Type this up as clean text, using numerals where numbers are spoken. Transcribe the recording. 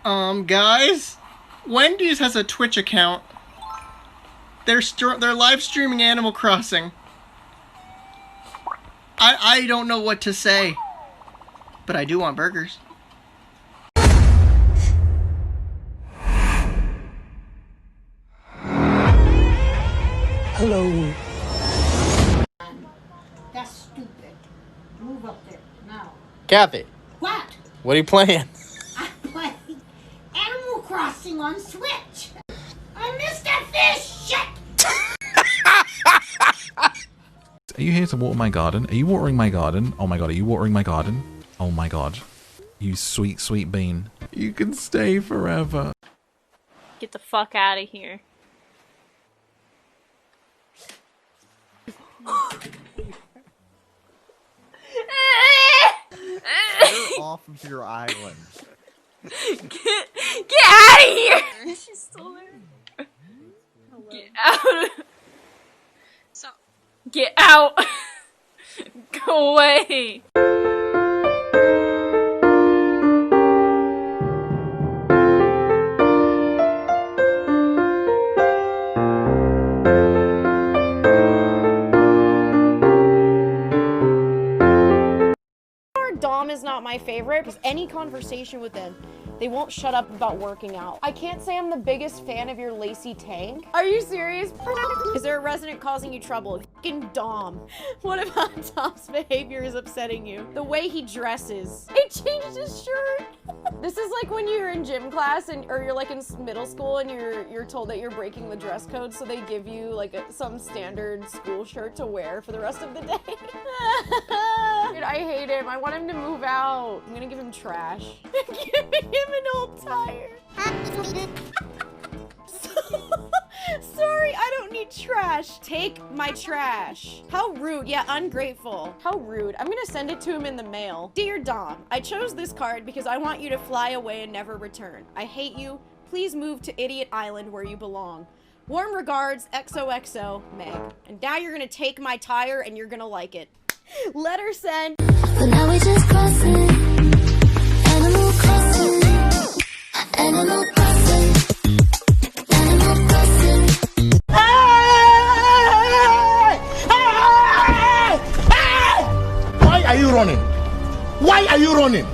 Guys, Wendy's has a Twitch account. They're live streaming Animal Crossing. I don't know what to say, but I do want burgers. Hello. That's stupid. Move up there now. Kathy, What? what are you playing? I'm playing Animal Crossing on Switch. I missed that fish. Shit. Are you here to water my garden? Are you watering my garden? Oh my god, are you watering my garden? Oh my god. You sweet, sweet bean. You can stay forever. Get the fuck out of here. You're off of your island. Get out of here! She's still there. Get out. So Get out. Go away. Dom is not my favorite because any conversation with them, they won't shut up about working out. I can't say I'm the biggest fan of your lacy tank. Are you serious? Is there a resident causing you trouble? Fucking Dom. What about Dom's behavior is upsetting you? The way he dresses. He changed his shirt. This is like when you're in gym class or you're like in middle school and you're told that you're breaking the dress code, so they give you like some standard school shirt to wear for the rest of the day. Dude, I hate him. I want him to move out. I'm gonna give him trash. Giving him an old tire. Sorry, I don't need trash. Take my trash. How rude. Yeah, ungrateful. How rude. I'm gonna send it to him in the mail. Dear Dom, I chose this card because I want you to fly away and never return. I hate you. Please move to Idiot Island where you belong. Warm regards, XOXO, Meg. And now you're gonna take my tire and you're gonna like it. Letter send. But now we just crossing. Animal Crossing. Animal Crossing. Animal Crossing. Why are you running? Why are you running?